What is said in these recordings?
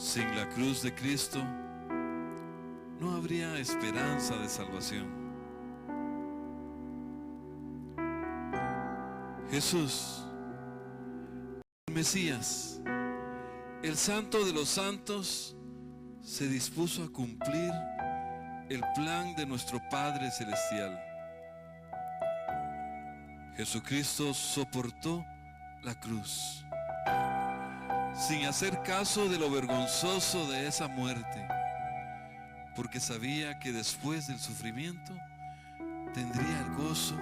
Sin la cruz de Cristo no habría esperanza de salvación. Jesús, el Mesías, el Santo de los Santos, se dispuso a cumplir el plan de nuestro Padre Celestial. Jesucristo soportó la cruz sin hacer caso de lo vergonzoso de esa muerte, porque sabía que después del sufrimiento tendría el gozo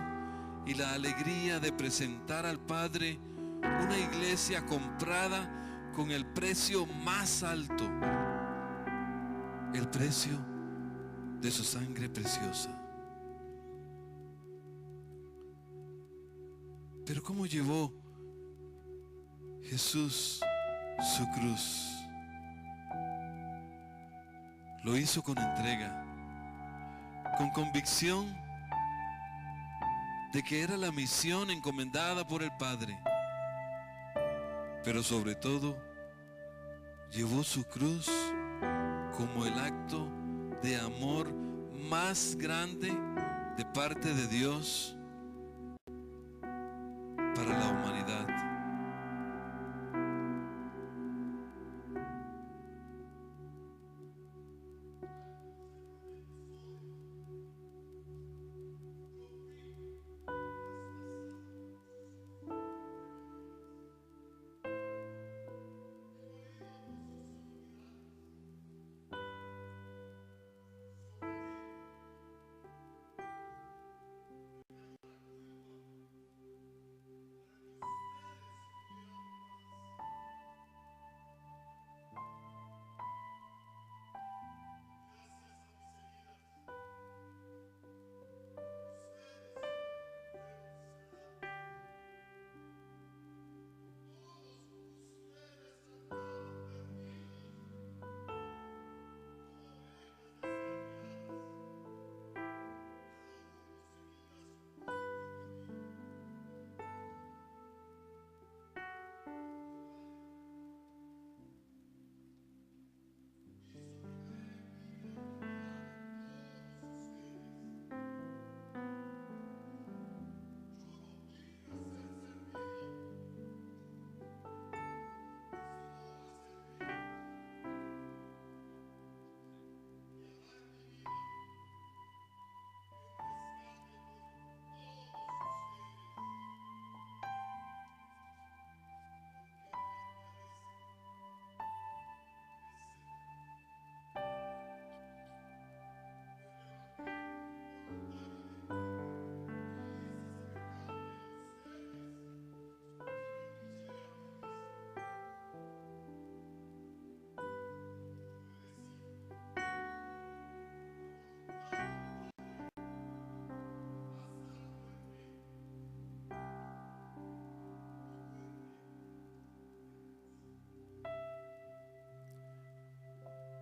y la alegría de presentar al Padre una iglesia comprada con el precio más alto, el precio de su sangre preciosa. Pero ¿cómo llevó Jesús su cruz? Lo hizo con entrega, con convicción de que era la misión encomendada por el Padre. Pero sobre todo, llevó su cruz como el acto de amor más grande de parte de Dios para la humanidad.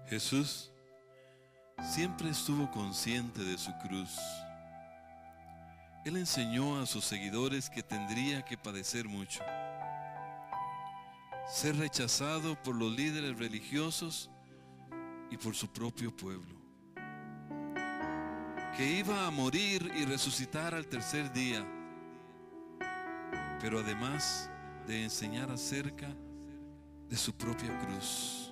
Jesús siempre estuvo consciente de su cruz. Él enseñó a sus seguidores que tendría que padecer mucho, ser rechazado por los líderes religiosos y por su propio pueblo, que iba a morir y resucitar al tercer día, pero además de enseñar acerca de su propia cruz.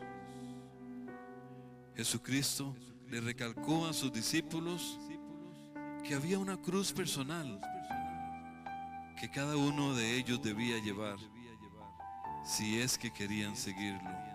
Jesucristo le recalcó a sus discípulos que había una cruz personal que cada uno de ellos debía llevar si es que querían seguirlo.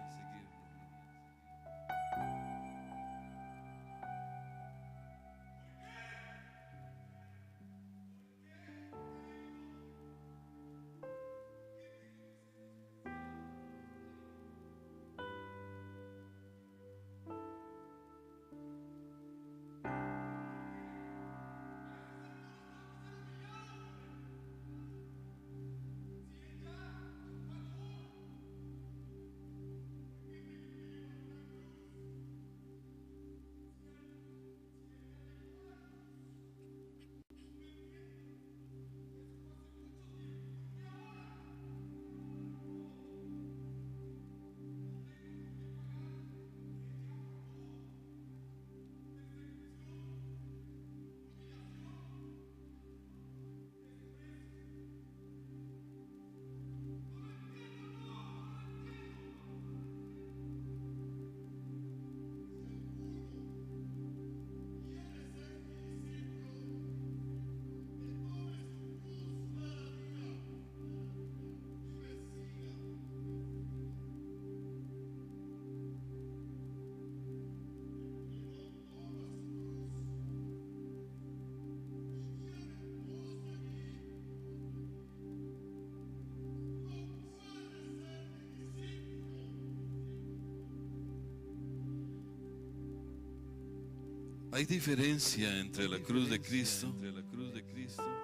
Hay diferencia entre la cruz de Cristo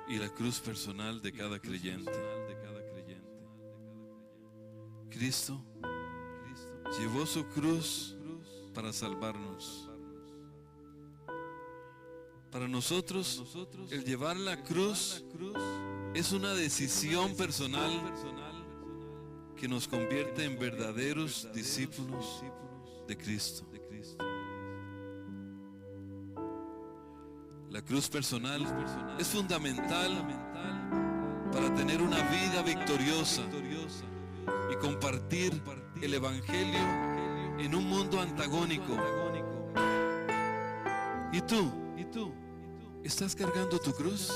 y la cruz personal de cada creyente. Cristo llevó su cruz para salvarnos. Para nosotros, el llevar la cruz es una decisión personal que nos convierte en verdaderos discípulos de Cristo. La cruz personal es fundamental para tener una vida victoriosa y compartir el Evangelio en un mundo antagónico. ¿Y tú? ¿Estás cargando tu cruz?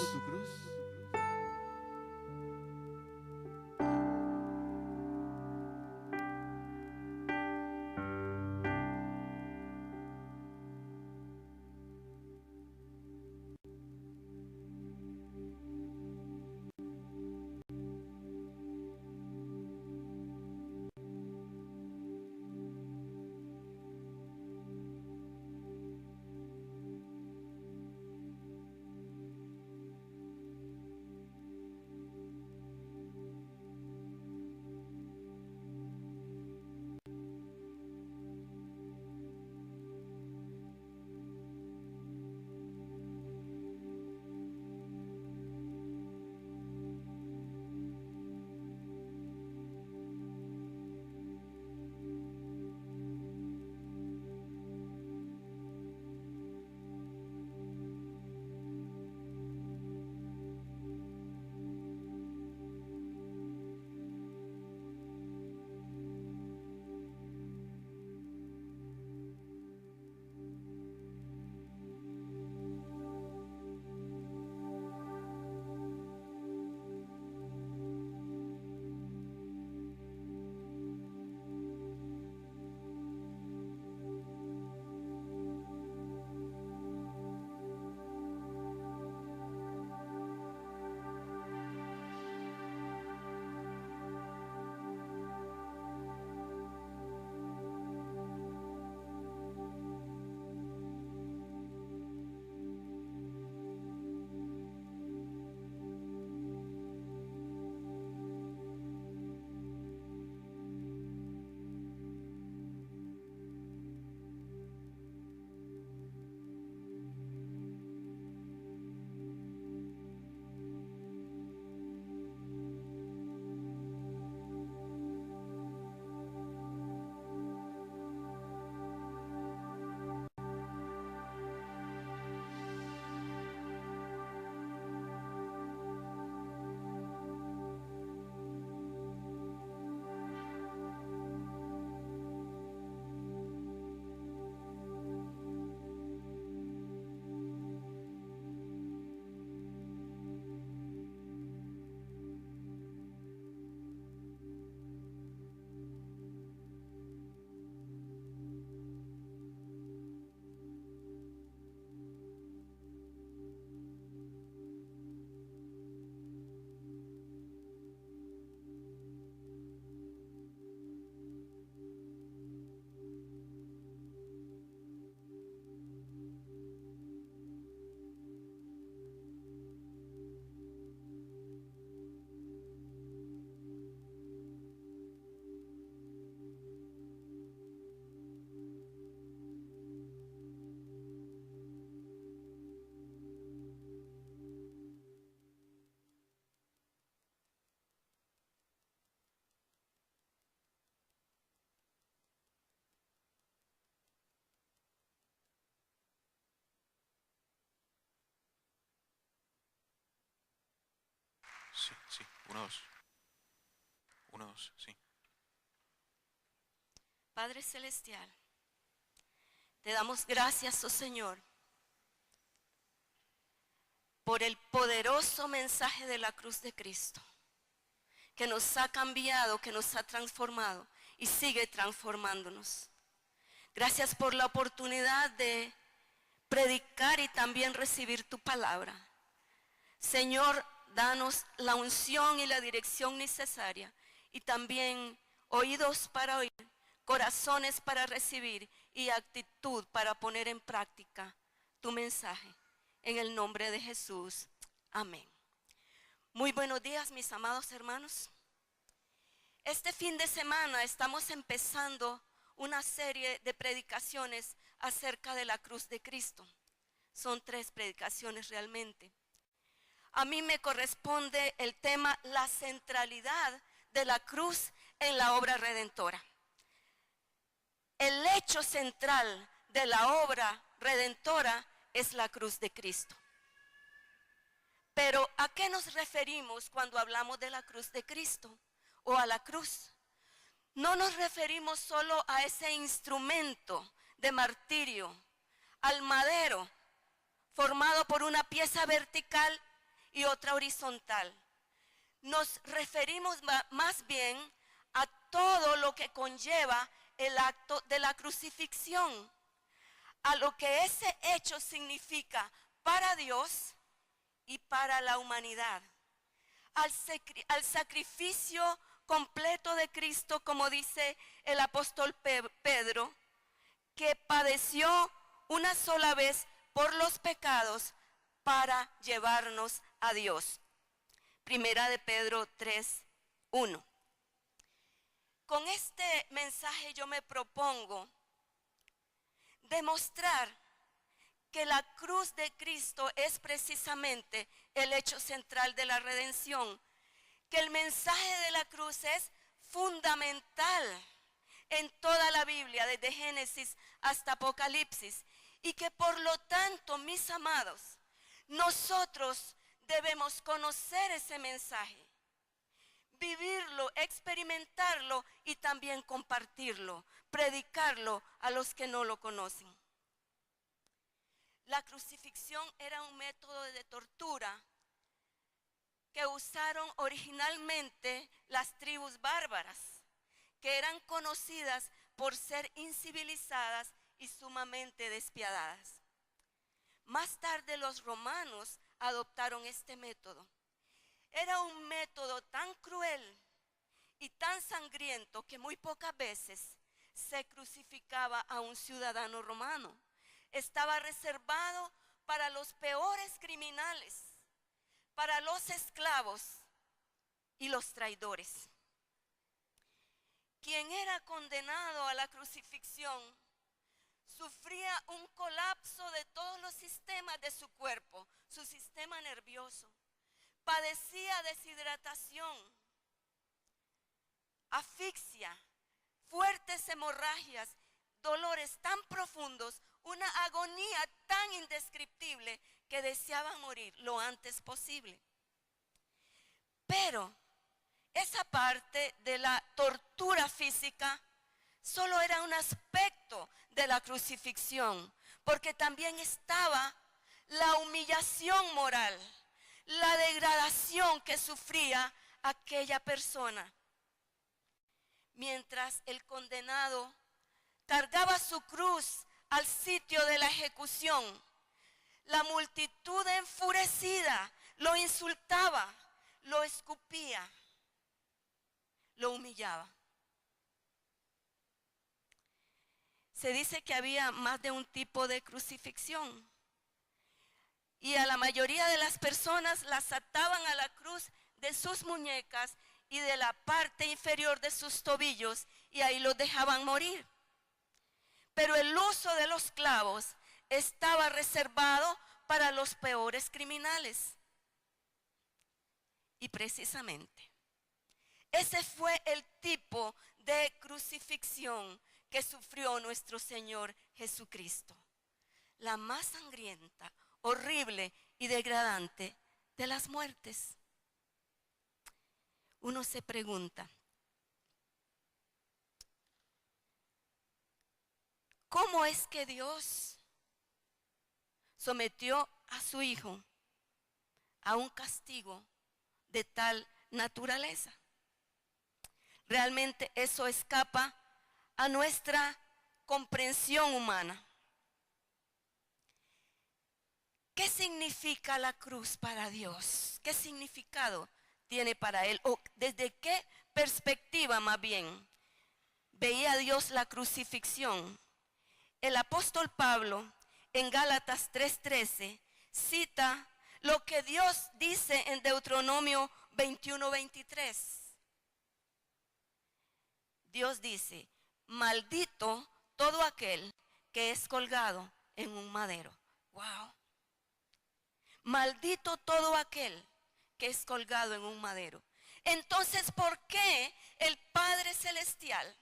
Sí, sí, uno, dos. Uno, dos, sí. Padre Celestial, te damos gracias, oh Señor, por el poderoso mensaje de la cruz de Cristo, que nos ha cambiado, que nos ha transformado y sigue transformándonos. Gracias por la oportunidad de predicar y también recibir tu palabra. Señor, danos la unción y la dirección necesaria y también oídos para oír, corazones para recibir y actitud para poner en práctica tu mensaje. En el nombre de Jesús. Amén. Muy buenos días, mis amados hermanos. Este fin de semana estamos empezando una serie de predicaciones acerca de la cruz de Cristo. Son 3 predicaciones realmente. A mí me corresponde el tema la centralidad de la cruz en la obra redentora. El hecho central de la obra redentora es la cruz de Cristo. Pero ¿a qué nos referimos cuando hablamos de la cruz de Cristo o a la cruz? No nos referimos solo a ese instrumento de martirio, al madero, formado por una pieza vertical y otra horizontal. Nos referimos más bien a todo lo que conlleva el acto de la crucifixión, a lo que ese hecho significa para Dios y para la humanidad, al sacrificio completo de Cristo, como dice el apóstol Pedro, que padeció una sola vez por los pecados para llevarnos a Dios. Primera de Pedro 3:1. Con este mensaje yo me propongo demostrar que la cruz de Cristo es precisamente el hecho central de la redención, que el mensaje de la cruz es fundamental en toda la Biblia, desde Génesis hasta Apocalipsis, y que por lo tanto, mis amados, nosotros debemos conocer ese mensaje, vivirlo, experimentarlo y también compartirlo, predicarlo a los que no lo conocen. La crucifixión era un método de tortura que usaron originalmente las tribus bárbaras, que eran conocidas por ser incivilizadas y sumamente despiadadas. Más tarde los romanos adoptaron este método. Era un método tan cruel y tan sangriento que muy pocas veces se crucificaba a un ciudadano romano. Estaba reservado para los peores criminales, para los esclavos y los traidores. Quien era condenado a la crucifixión sufría un colapso de todos los sistemas de su cuerpo, su sistema nervioso. Padecía deshidratación, asfixia, fuertes hemorragias, dolores tan profundos, una agonía tan indescriptible que deseaban morir lo antes posible. Pero esa parte de la tortura física solo era un aspecto de la crucifixión, porque también estaba la humillación moral, la degradación que sufría aquella persona. Mientras el condenado cargaba su cruz al sitio de la ejecución, la multitud enfurecida lo insultaba, lo escupía, lo humillaba. Se dice que había más de un tipo de crucifixión. Y a la mayoría de las personas las ataban a la cruz de sus muñecas y de la parte inferior de sus tobillos, y ahí los dejaban morir. Pero el uso de los clavos estaba reservado para los peores criminales. Y precisamente, ese fue el tipo de crucifixión que sufrió nuestro Señor Jesucristo. La más sangrienta, horrible y degradante de las muertes. Uno se pregunta, ¿cómo es que Dios sometió a su Hijo a un castigo de tal naturaleza? Realmente eso escapa a nuestra comprensión humana. ¿Qué significa la cruz para Dios? ¿Qué significado tiene para Él? ¿O desde qué perspectiva más bien veía Dios la crucifixión? El apóstol Pablo en Gálatas 3:13 cita lo que Dios dice en Deuteronomio 21:23. Dios dice: maldito todo aquel que es colgado en un madero. Wow. Maldito todo aquel que es colgado en un madero. Entonces, ¿por qué el Padre Celestial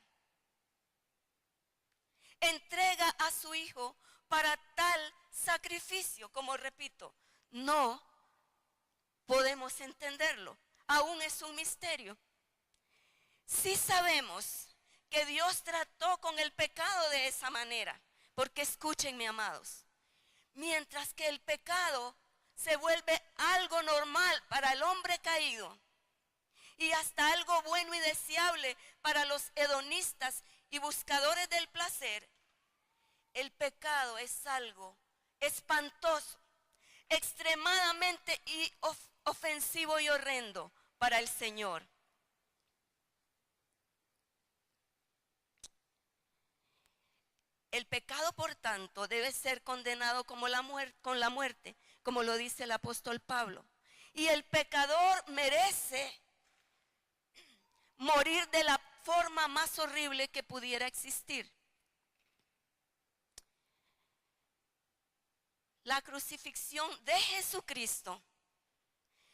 entrega a su Hijo para tal sacrificio? Como repito, no podemos entenderlo. Aún es un misterio. Sí sabemos que Dios trató con el pecado de esa manera. Porque escúchenme, amados, mientras que el pecado se vuelve algo normal para el hombre caído y hasta algo bueno y deseable para los hedonistas y buscadores del placer, el pecado es algo espantoso, extremadamente ofensivo y horrendo para el Señor. El pecado, por tanto, debe ser condenado con la muerte, como lo dice el apóstol Pablo. Y el pecador merece morir de la forma más horrible que pudiera existir. La crucifixión de Jesucristo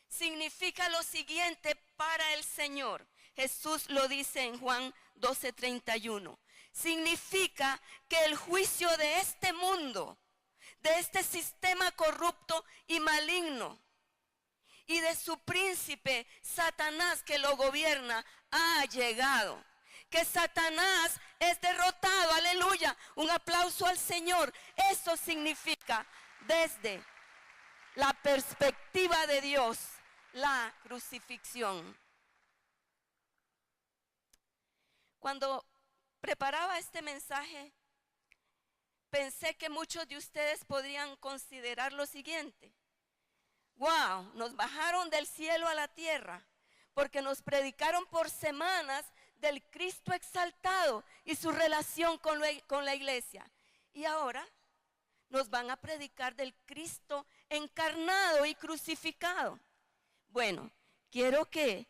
significa lo siguiente para el Señor. Jesús lo dice en Juan 12:31. Significa que el juicio de este mundo, de este sistema corrupto y maligno, y de su príncipe Satanás que lo gobierna, ha llegado. Que Satanás es derrotado, aleluya. Un aplauso al Señor. Eso significa, desde la perspectiva de Dios, la crucifixión. Cuando preparaba este mensaje, pensé que muchos de ustedes podrían considerar lo siguiente: wow, nos bajaron del cielo a la tierra, porque nos predicaron por semanas del Cristo exaltado y su relación con la iglesia. Y ahora nos van a predicar del Cristo encarnado y crucificado. Bueno, quiero que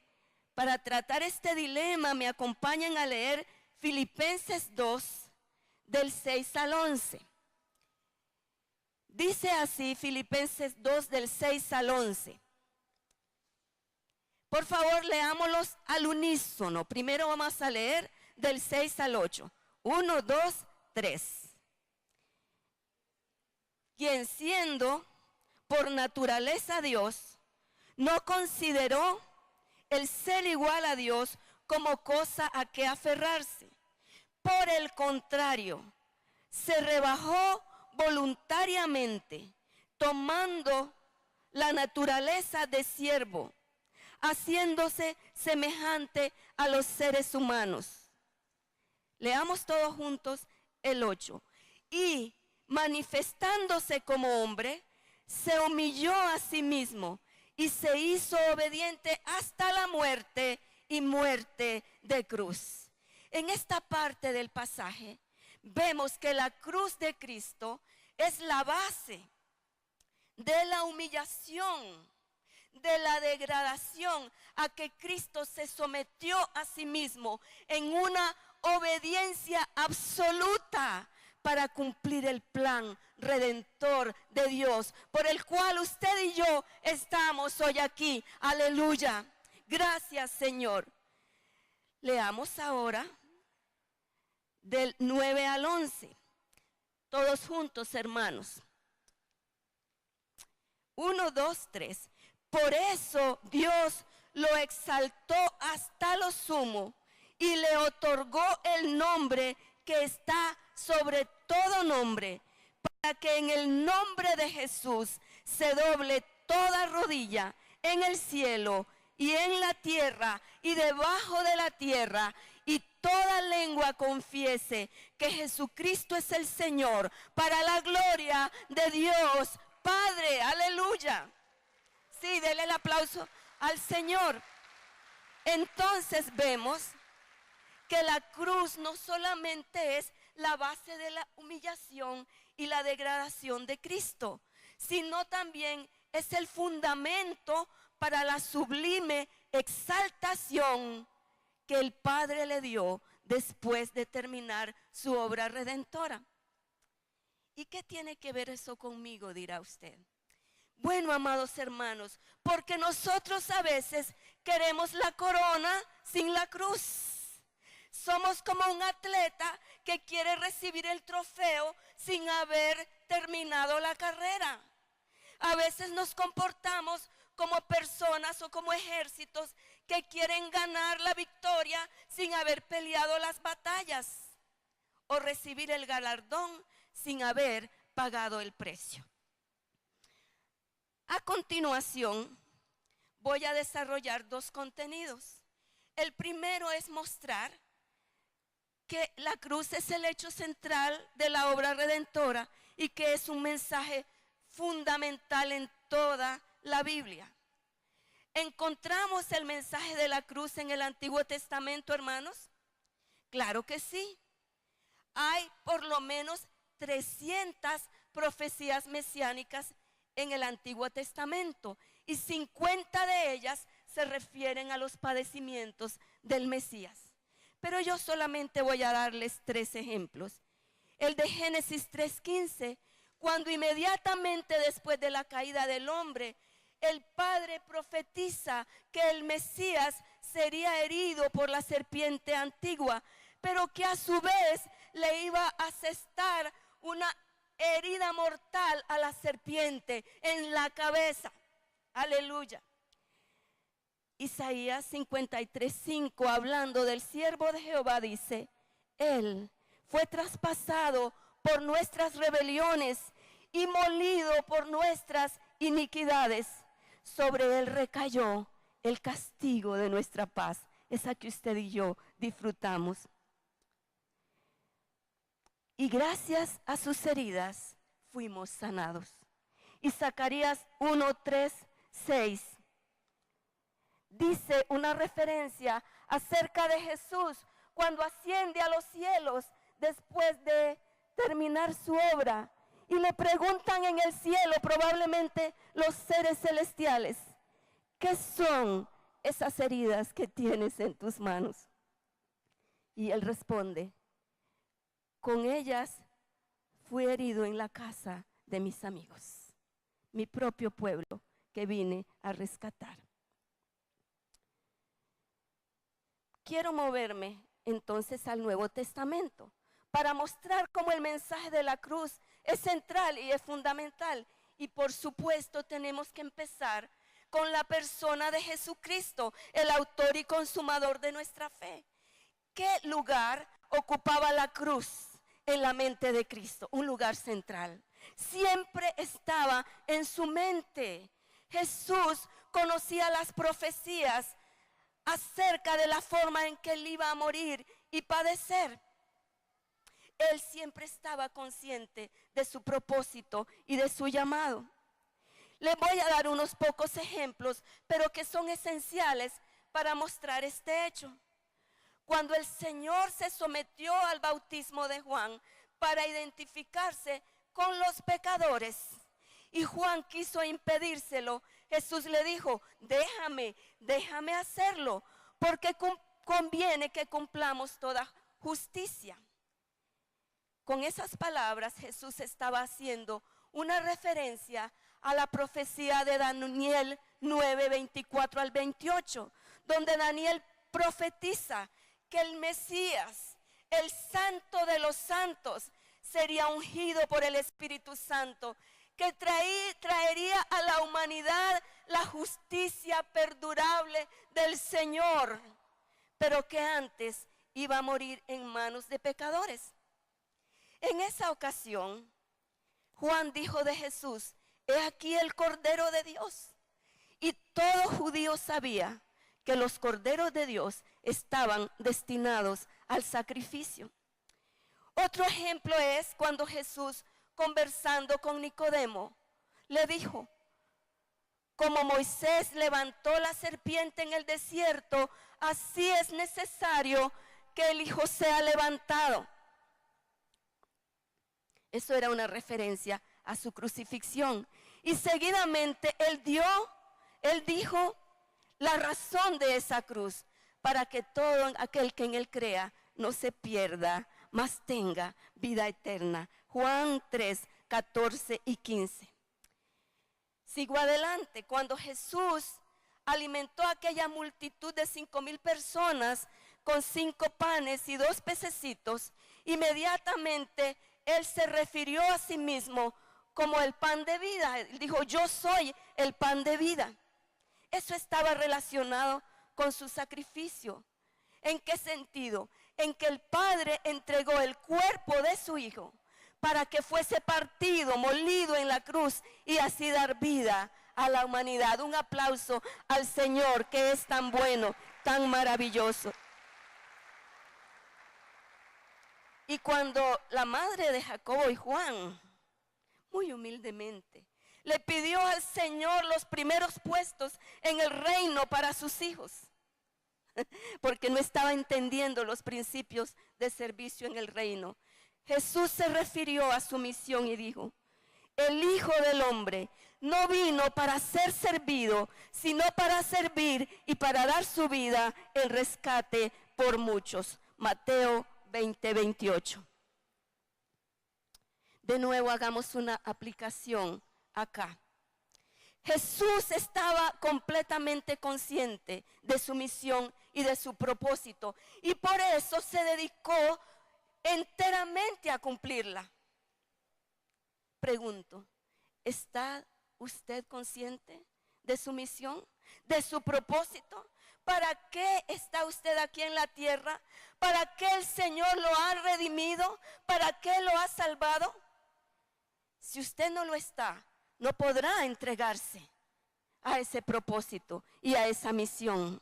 para tratar este dilema me acompañen a leer Filipenses 2, del 6 al 11. Dice así Filipenses 2, del 6 al 11. Por favor, leámoslos al unísono. Primero vamos a leer del 6 al 8. 1, 2, 3. Quien siendo por naturaleza Dios, no consideró el ser igual a Dios como cosa a que aferrarse. Por el contrario, se rebajó voluntariamente, tomando la naturaleza de siervo, haciéndose semejante a los seres humanos. Leamos todos juntos el 8. Y manifestándose como hombre, se humilló a sí mismo y se hizo obediente hasta la muerte y muerte de cruz. En esta parte del pasaje vemos que la cruz de Cristo es la base de la humillación, de la degradación a que Cristo se sometió a sí mismo en una obediencia absoluta para cumplir el plan redentor de Dios, por el cual usted y yo estamos hoy aquí. Aleluya. Gracias, Señor. Leamos ahora del 9 al 11. Todos juntos, hermanos. 1, 2, 3. Por eso Dios lo exaltó hasta lo sumo y le otorgó el nombre que está sobre todo nombre, para que en el nombre de Jesús se doble toda rodilla en el cielo y en la tierra y debajo de la tierra, y toda lengua confiese que Jesucristo es el Señor, para la gloria de Dios Padre. Aleluya. Sí, denle el aplauso al Señor. Entonces vemos que la cruz no solamente es la base de la humillación y la degradación de Cristo, sino también es el fundamento para la sublime exaltación que el Padre le dio después de terminar su obra redentora. ¿Y qué tiene que ver eso conmigo?, dirá usted. Bueno, amados hermanos, porque nosotros a veces queremos la corona sin la cruz. Somos como un atleta que quiere recibir el trofeo sin haber terminado la carrera. A veces nos comportamos como personas o como ejércitos que quieren ganar la victoria sin haber peleado las batallas o recibir el galardón sin haber pagado el precio. A continuación, voy a desarrollar dos contenidos. El primero es mostrar que la cruz es el hecho central de la obra redentora y que es un mensaje fundamental en toda la Biblia. ¿Encontramos el mensaje de la cruz en el Antiguo Testamento, hermanos? Claro que sí. Hay por lo menos 300 profecías mesiánicas en el Antiguo Testamento y 50 de ellas se refieren a los padecimientos del Mesías. Pero yo solamente voy a darles 3 ejemplos. El de Génesis 3:15, cuando inmediatamente después de la caída del hombre, el Padre profetiza que el Mesías sería herido por la serpiente antigua, pero que a su vez le iba a asestar una herida mortal a la serpiente en la cabeza. Aleluya. Isaías 53:5, hablando del siervo de Jehová, dice: Él fue traspasado por nuestras rebeliones y molido por nuestras iniquidades. Sobre él recayó el castigo de nuestra paz, esa que usted y yo disfrutamos. Y gracias a sus heridas fuimos sanados. Y Zacarías 1:3-6 dice una referencia acerca de Jesús cuando asciende a los cielos después de terminar su obra. Y le preguntan en el cielo, probablemente los seres celestiales: ¿qué son esas heridas que tienes en tus manos? Y él responde: con ellas fui herido en la casa de mis amigos, mi propio pueblo que vine a rescatar. Quiero moverme entonces al Nuevo Testamento para mostrar cómo el mensaje de la cruz es central y es fundamental. Y por supuesto tenemos que empezar con la persona de Jesucristo, el autor y consumador de nuestra fe. ¿Qué lugar ocupaba la cruz en la mente de Cristo? Un lugar central. Siempre estaba en su mente. Jesús conocía las profecías acerca de la forma en que él iba a morir y padecer. Él siempre estaba consciente de su propósito y de su llamado. Le voy a dar unos pocos ejemplos, pero que son esenciales para mostrar este hecho. Cuando el Señor se sometió al bautismo de Juan para identificarse con los pecadores, y Juan quiso impedírselo, Jesús le dijo: déjame hacerlo, porque conviene que cumplamos toda justicia. Con esas palabras Jesús estaba haciendo una referencia a la profecía de Daniel 9:24-28, donde Daniel profetiza que el Mesías, el Santo de los Santos, sería ungido por el Espíritu Santo, que traería a la humanidad la justicia perdurable del Señor, pero que antes iba a morir en manos de pecadores. En esa ocasión, Juan dijo de Jesús: he aquí el Cordero de Dios. Y todo judío sabía que los corderos de Dios estaban destinados al sacrificio. Otro ejemplo es cuando Jesús, conversando con Nicodemo, le dijo: como Moisés levantó la serpiente en el desierto, así es necesario que el Hijo sea levantado. Eso era una referencia a su crucifixión. Y seguidamente Él dijo la razón de esa cruz, para que todo aquel que en Él crea no se pierda, mas tenga vida eterna. Juan 3, 14 y 15. Sigo adelante. Cuando Jesús alimentó a aquella multitud de 5,000 personas con 5 panes y 2 pececitos, inmediatamente Él se refirió a sí mismo como el pan de vida. Él dijo, yo soy el pan de vida. Eso estaba relacionado con su sacrificio. ¿En qué sentido? En que el Padre entregó el cuerpo de su Hijo para que fuese partido, molido en la cruz y así dar vida a la humanidad. Un aplauso al Señor, que es tan bueno, tan maravilloso. Y cuando la madre de Jacobo y Juan, muy humildemente, le pidió al Señor los primeros puestos en el reino para sus hijos, porque no estaba entendiendo los principios de servicio en el reino, Jesús se refirió a su misión y dijo, el Hijo del Hombre no vino para ser servido, sino para servir y para dar su vida en rescate por muchos. Mateo 20, 28. De nuevo hagamos una aplicación acá. Jesús estaba completamente consciente de su misión y de su propósito, y por eso se dedicó enteramente a cumplirla. Pregunto, ¿está usted consciente de su misión, de su propósito? ¿Para qué está usted aquí en la tierra? ¿Para qué el Señor lo ha redimido? ¿Para qué lo ha salvado? Si usted no lo está, no podrá entregarse a ese propósito y a esa misión.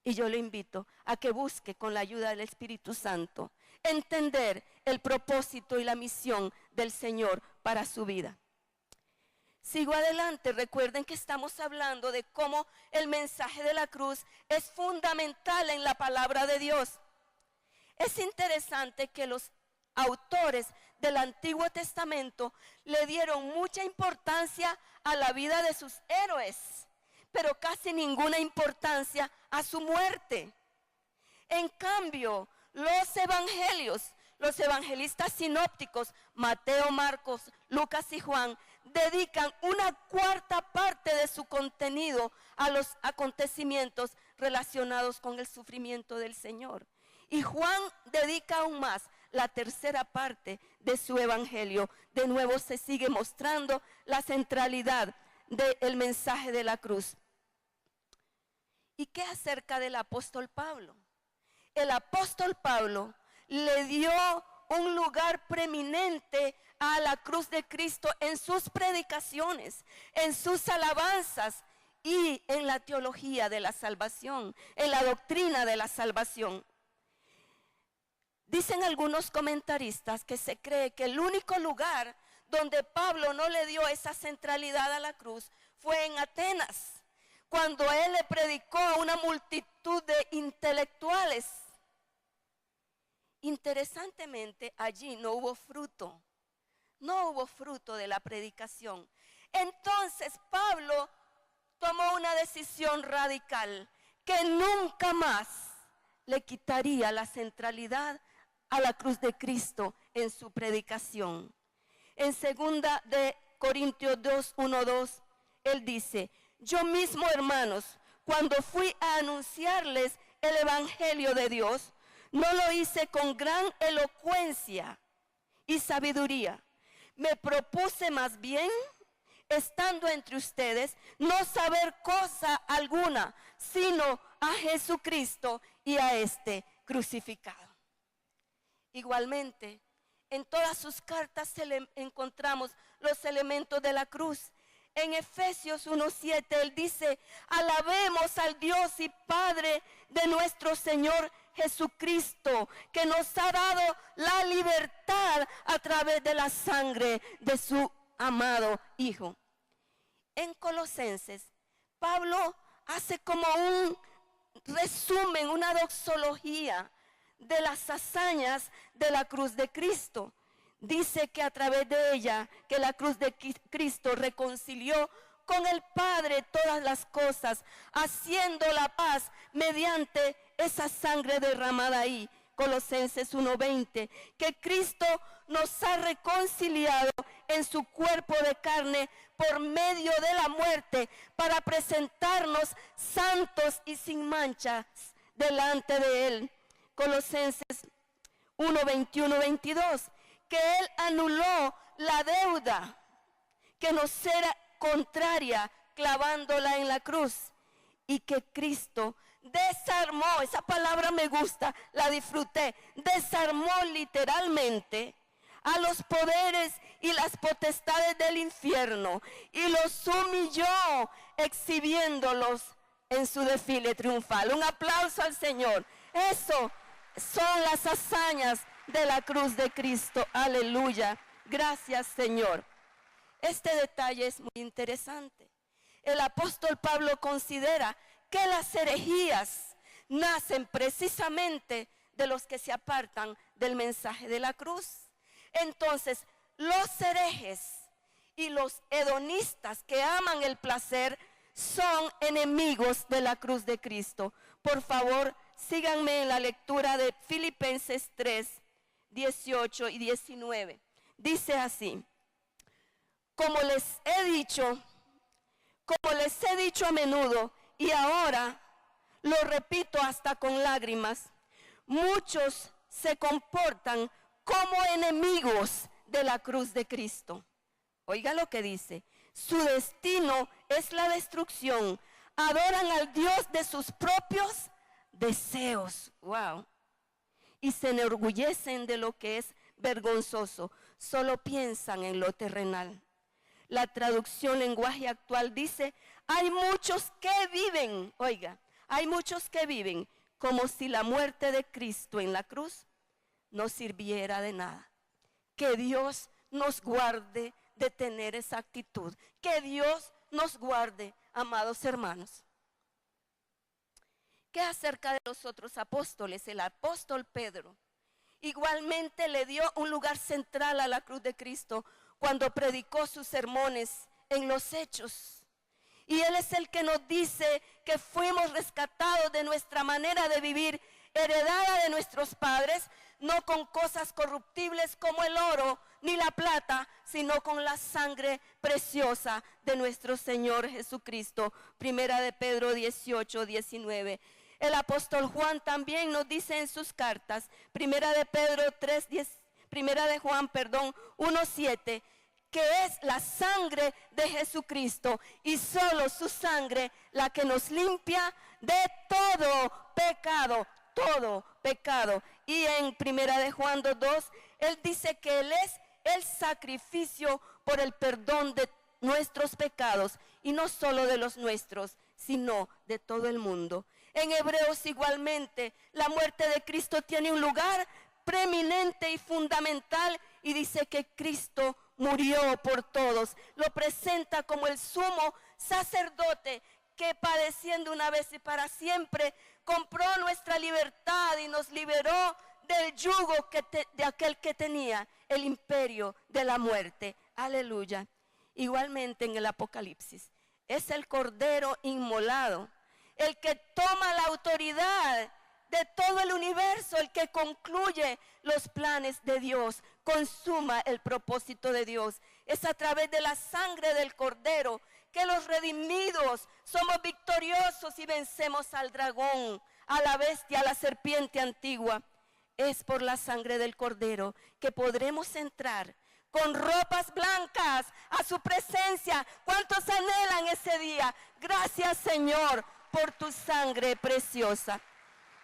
Y yo le invito a que busque con la ayuda del Espíritu Santo entender el propósito y la misión del Señor para su vida. Sigo adelante. Recuerden que estamos hablando de cómo el mensaje de la cruz es fundamental en la palabra de Dios. Es interesante que los autores del Antiguo Testamento le dieron mucha importancia a la vida de sus héroes, pero casi ninguna importancia a su muerte. En cambio, los evangelistas sinópticos, Mateo, Marcos, Lucas y Juan, dedican una cuarta parte de su contenido a los acontecimientos relacionados con el sufrimiento del Señor. Y Juan dedica aún más la tercera parte de su evangelio. De nuevo se sigue mostrando la centralidad del mensaje de la cruz. ¿Y qué acerca del apóstol Pablo? El apóstol Pablo le dio un lugar preeminente a la cruz de Cristo en sus predicaciones, en sus alabanzas y en la teología de la salvación, en la doctrina de la salvación. Dicen algunos comentaristas que se cree que el único lugar donde Pablo no le dio esa centralidad a la cruz fue en Atenas, cuando él le predicó a una multitud de intelectuales. Interesantemente, allí no hubo fruto de la predicación. Entonces Pablo tomó una decisión radical, que nunca más le quitaría la centralidad a la cruz de Cristo en su predicación. En 2 de Corintios 2, 1, 2, él dice, yo mismo, hermanos, cuando fui a anunciarles el evangelio de Dios, no lo hice con gran elocuencia y sabiduría. Me propuse más bien, estando entre ustedes, no saber cosa alguna, sino a Jesucristo y a este crucificado. Igualmente, en todas sus cartas encontramos los elementos de la cruz. En Efesios 1:7 él dice, alabemos al Dios y Padre de nuestro Señor Jesucristo, que nos ha dado la libertad a través de la sangre de su amado Hijo. En Colosenses, Pablo hace como un resumen, una doxología de las hazañas de la cruz de Cristo. dice que a través de ella, que la cruz de Cristo reconcilió con el Padre todas las cosas, haciendo la paz mediante esa sangre derramada ahí. Colosenses 1:20, que Cristo nos ha reconciliado en su cuerpo de carne por medio de la muerte, para presentarnos santos y sin manchas delante de Él. Colosenses 1:21-22, que Él anuló la deuda que nos era contraria, clavándola en la cruz, y que Cristo desarmó, esa palabra me gusta, la disfruté, desarmó literalmente a los poderes y las potestades del infierno y los humilló, exhibiéndolos en su desfile triunfal. Un aplauso al Señor. Eso son las hazañas de la cruz de Cristo. Aleluya. Gracias, Señor. Este detalle es muy interesante. El apóstol Pablo considera que las herejías nacen precisamente de los que se apartan del mensaje de la cruz. Entonces, los herejes y los hedonistas que aman el placer son enemigos de la cruz de Cristo. Por favor, síganme en la lectura de Filipenses 3, 18 y 19. Dice así: como les he dicho a menudo, y ahora lo repito hasta con lágrimas, muchos se comportan como enemigos de la cruz de Cristo. Oiga lo que dice: su destino es la destrucción, adoran al Dios de sus propios deseos. Wow. Y se enorgullecen de lo que es vergonzoso, solo piensan en lo terrenal. La traducción lenguaje actual dice: hay muchos que viven, oiga, hay muchos que viven como si la muerte de Cristo en la cruz no sirviera de nada. Que Dios nos guarde de tener esa actitud. Que Dios nos guarde, amados hermanos. ¿Qué acerca de los otros apóstoles? El apóstol Pedro igualmente le dio un lugar central a la cruz de Cristo cuando predicó sus sermones en los Hechos. Y Él es el que nos dice que fuimos rescatados de nuestra manera de vivir, heredada de nuestros padres, no con cosas corruptibles como el oro ni la plata, sino con la sangre preciosa de nuestro Señor Jesucristo. Primera de Pedro 18, 19. El apóstol Juan también nos dice en sus cartas, Primera de Juan 1:7, que es la sangre de Jesucristo y solo su sangre la que nos limpia de todo pecado. Y en Primera de Juan 2:2, Él dice que Él es el sacrificio por el perdón de nuestros pecados, y no solo de los nuestros, sino de todo el mundo. En Hebreos igualmente, la muerte de Cristo tiene un lugar preeminente y fundamental, y dice que Cristo murió por todos. Lo presenta como el sumo sacerdote que, padeciendo una vez y para siempre, compró nuestra libertad y nos liberó del yugo de aquel que tenía el imperio de la muerte. Aleluya. Igualmente en el Apocalipsis, es el Cordero inmolado, el que toma la autoridad de todo el universo, el que concluye los planes de Dios, consuma el propósito de Dios. Es a través de la sangre del Cordero que los redimidos somos victoriosos y vencemos al dragón, a la bestia, a la serpiente antigua. Es por la sangre del Cordero que podremos entrar con ropas blancas a su presencia. ¿Cuántos anhelan ese día? Gracias, Señor, por tu sangre preciosa.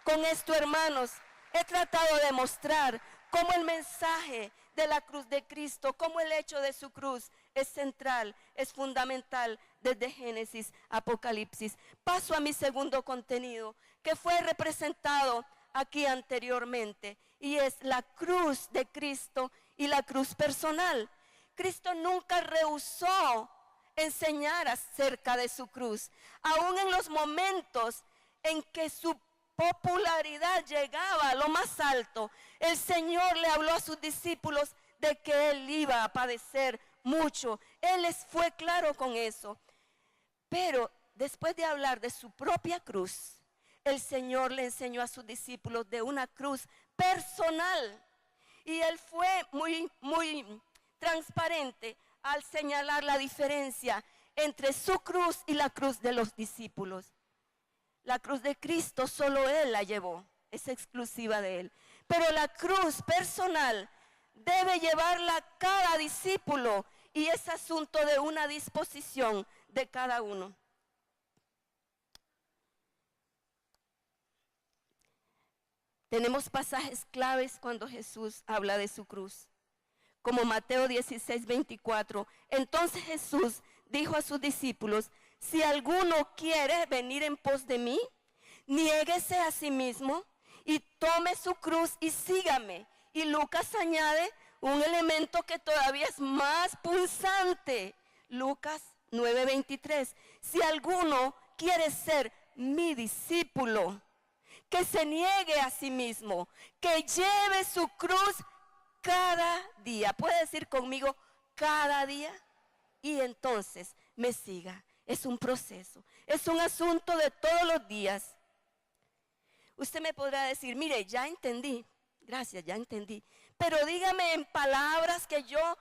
Con esto, hermanos, he tratado de mostrar cómo el mensaje de la cruz de Cristo, cómo el hecho de su cruz es central, es fundamental desde Génesis a Apocalipsis. Paso a mi segundo contenido, que fue representado aquí anteriormente, y es la cruz de Cristo y la cruz personal. Cristo nunca rehusó enseñar acerca de su cruz, aún en los momentos en que su popularidad llegaba a lo más alto. El Señor le habló a sus discípulos de que Él iba a padecer mucho. Él fue claro con eso. Pero después de hablar de su propia cruz, el Señor le enseñó a sus discípulos de una cruz personal. Y Él fue muy transparente al señalar la diferencia entre su cruz y la cruz de los discípulos. La cruz de Cristo solo Él la llevó, es exclusiva de Él. Pero la cruz personal debe llevarla cada discípulo y es asunto de una disposición de cada uno. Tenemos pasajes claves cuando Jesús habla de su cruz, como Mateo 16:24. Entonces Jesús dijo a sus discípulos: si alguno quiere venir en pos de mí, niéguese a sí mismo y tome su cruz y sígame. Y Lucas añade un elemento que todavía es más punzante. Lucas 9:23. Si alguno quiere ser mi discípulo, que se niegue a sí mismo, que lleve su cruz cada día. ¿Puede decir conmigo cada día? Y entonces me siga. Es un proceso, es un asunto de todos los días. Usted me podrá decir: mire, ya entendí, gracias, ya entendí. Pero dígame en palabras que yo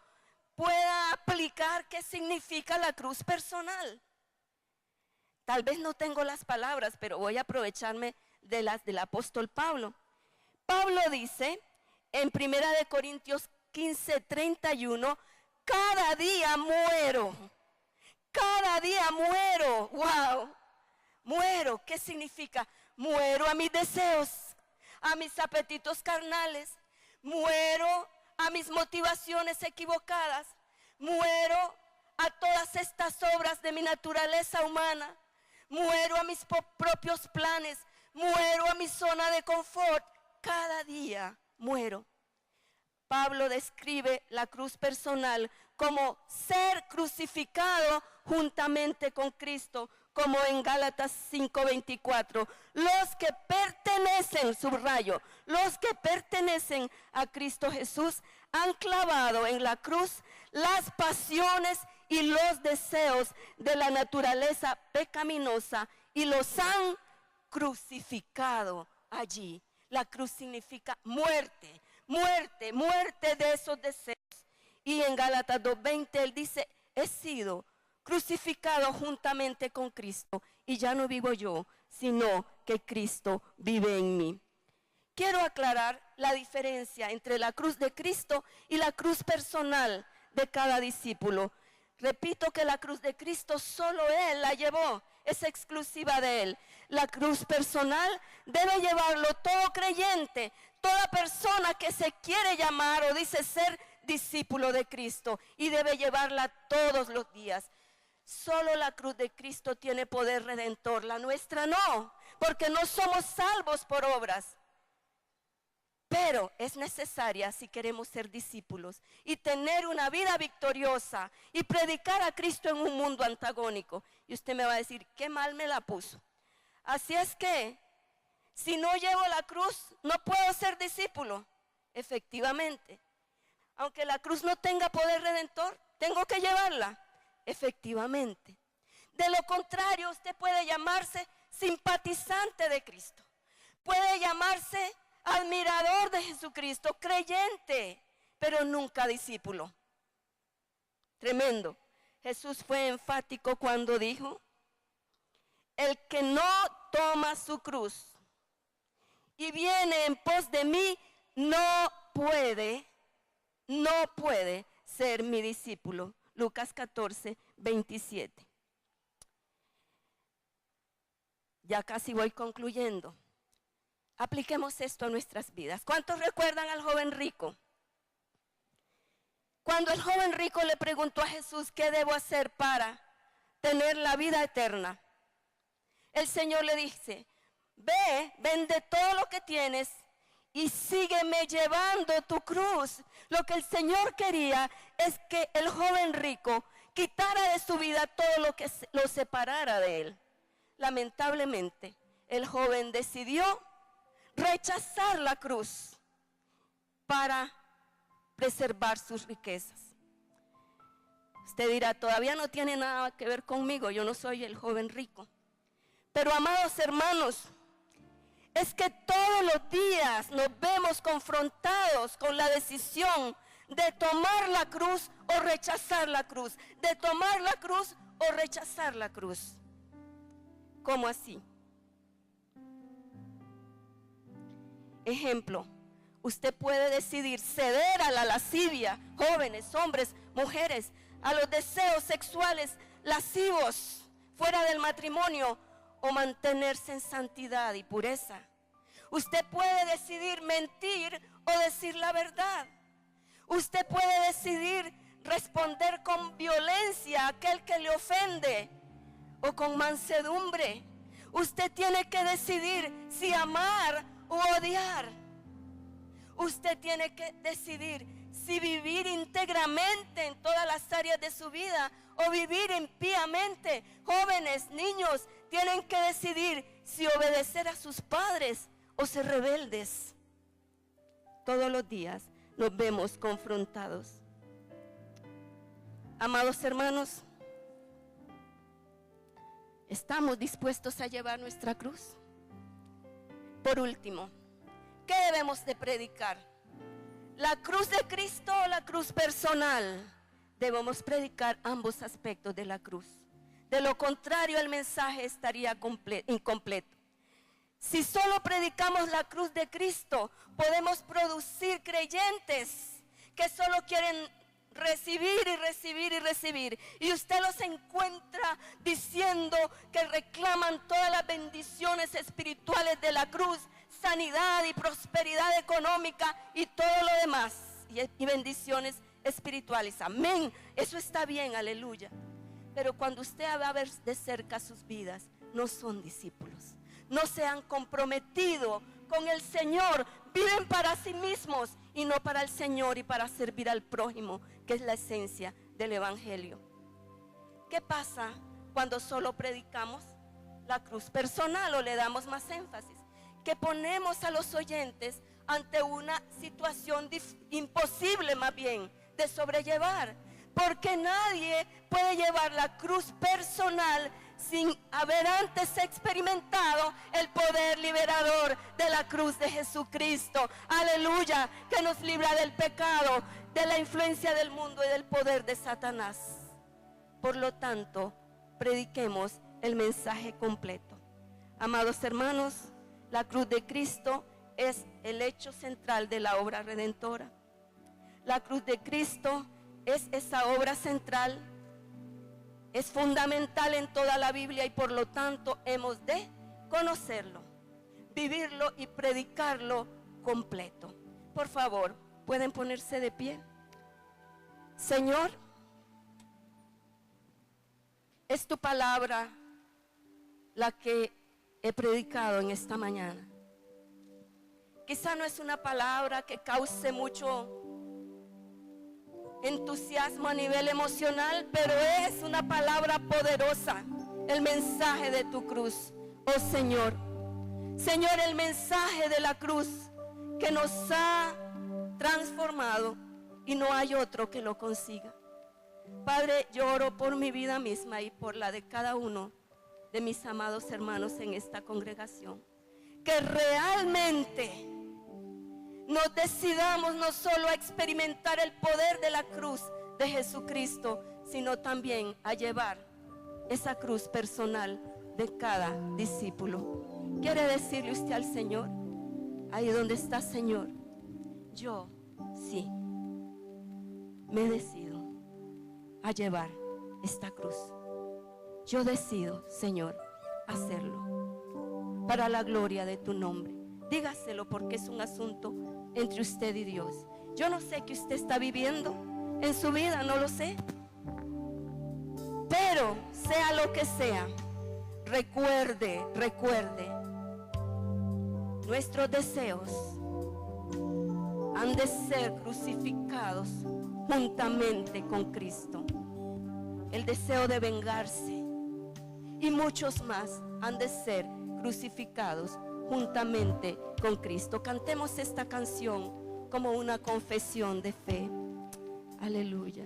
pueda aplicar qué significa la cruz personal. Tal vez no tengo las palabras, pero voy a aprovecharme de las del apóstol Pablo. Pablo dice en 1 Corintios 15:31, cada día muero. Cada día muero. Wow. Muero. ¿Qué significa? Muero a mis deseos, a mis apetitos carnales. Muero a mis motivaciones equivocadas. Muero a todas estas obras de mi naturaleza humana. Muero a mis propios planes. Muero a mi zona de confort. Cada día muero. Pablo describe la cruz personal como ser crucificado juntamente con Cristo, como en Gálatas 5:24. Los que pertenecen, subrayo, los que pertenecen a Cristo Jesús han clavado en la cruz las pasiones y los deseos de la naturaleza pecaminosa y los han crucificado allí. La cruz significa muerte, muerte, muerte de esos deseos. Y en Gálatas 2:20 él dice: he sido crucificado juntamente con Cristo y ya no vivo yo, sino que Cristo vive en mí. Quiero aclarar la diferencia entre la cruz de Cristo y la cruz personal de cada discípulo. Repito que la cruz de Cristo solo Él la llevó, es exclusiva de Él. La cruz personal debe llevarlo todo creyente, toda persona que se quiere llamar o dice ser discípulo de Cristo, y debe llevarla todos los días. Solo la cruz de Cristo tiene poder redentor, la nuestra no, porque no somos salvos por obras. Pero es necesaria si queremos ser discípulos y tener una vida victoriosa y predicar a Cristo en un mundo antagónico. Y usted me va a decir: qué mal me la puso. Así es que, si no llevo la cruz, no puedo ser discípulo. Efectivamente. Aunque la cruz no tenga poder redentor, tengo que llevarla. Efectivamente. De lo contrario, usted puede llamarse simpatizante de Cristo. Puede llamarse admirador de Jesucristo, creyente, pero nunca discípulo. Tremendo. Jesús fue enfático cuando dijo: el que no toma su cruz y viene en pos de mí, no puede ser mi discípulo. Lucas 14:27. Ya casi voy concluyendo. Apliquemos esto a nuestras vidas. ¿Cuántos recuerdan al joven rico? Cuando el joven rico le preguntó a Jesús: ¿qué debo hacer para tener la vida eterna? El Señor le dice: ve, vende todo lo que tienes y sígueme llevando tu cruz. Lo que el Señor quería es que el joven rico quitara de su vida todo lo que lo separara de él. Lamentablemente, el joven decidió rechazar la cruz para preservar sus riquezas. Usted dirá, todavía no tiene nada que ver conmigo, yo no soy el joven rico. Pero amados hermanos, es que todos los días nos vemos confrontados con la decisión de tomar la cruz o rechazar la cruz, de tomar la cruz o rechazar la cruz. ¿Cómo así? Ejemplo, usted puede decidir ceder a la lascivia, jóvenes, hombres, mujeres, a los deseos sexuales lascivos fuera del matrimonio, o mantenerse en santidad y pureza. Usted puede decidir mentir o decir la verdad. Usted puede decidir responder con violencia a aquel que le ofende o con mansedumbre. Usted tiene que decidir si amar o odiar. Usted tiene que decidir si vivir íntegramente en todas las áreas de su vida o vivir impíamente. Jóvenes, niños, tienen que decidir si obedecer a sus padres o ser rebeldes. Todos los días nos vemos confrontados. Amados hermanos, ¿estamos dispuestos a llevar nuestra cruz? Por último, ¿qué debemos de predicar? ¿La cruz de Cristo o la cruz personal? Debemos predicar ambos aspectos de la cruz. De lo contrario, el mensaje estaría incompleto. Si solo predicamos la cruz de Cristo, podemos producir creyentes que solo quieren recibir y recibir y recibir. Y usted los encuentra diciendo que reclaman todas las bendiciones espirituales de la cruz, sanidad y prosperidad económica y todo lo demás. Y bendiciones espirituales. Amén. Eso está bien, aleluya. Pero cuando usted va a ver de cerca sus vidas, no son discípulos. No se han comprometido con el Señor. Viven para sí mismos y no para el Señor y para servir al prójimo, que es la esencia del Evangelio. ¿Qué pasa cuando solo predicamos la cruz personal o le damos más énfasis? Que ponemos a los oyentes ante una situación imposible, más bien, de sobrellevar. Porque nadie puede llevar la cruz personal sin haber antes experimentado el poder liberador de la cruz de Jesucristo. Aleluya, que nos libra del pecado, de la influencia del mundo y del poder de Satanás. Por lo tanto, prediquemos el mensaje completo. Amados hermanos, la cruz de Cristo es el hecho central de la obra redentora. La cruz de Cristo es esa obra central, es fundamental en toda la Biblia y por lo tanto hemos de conocerlo, vivirlo y predicarlo completo. Por favor, pueden ponerse de pie. Señor, es tu palabra la que he predicado en esta mañana. Quizá no es una palabra que cause mucho entusiasmo a nivel emocional, pero es una palabra poderosa, el mensaje de tu cruz, oh Señor. Señor, el mensaje de la cruz que nos ha transformado y no hay otro que lo consiga. Padre, yo oro por mi vida misma y por la de cada uno de mis amados hermanos en esta congregación, que realmente nos decidamos no solo a experimentar el poder de la cruz de Jesucristo, sino también a llevar esa cruz personal de cada discípulo. ¿Quiere decirle usted al Señor? Ahí donde está, Señor, yo sí me decido a llevar esta cruz. Yo decido, Señor, hacerlo para la gloria de tu nombre. Dígaselo, porque es un asunto entre usted y Dios. Yo no sé qué usted está viviendo en su vida, no lo sé. Pero sea lo que sea, recuerde, nuestros deseos han de ser crucificados juntamente con Cristo. El deseo de vengarse y muchos más han de ser crucificados juntamente con Cristo. Cantemos esta canción, como una confesión de fe. Aleluya.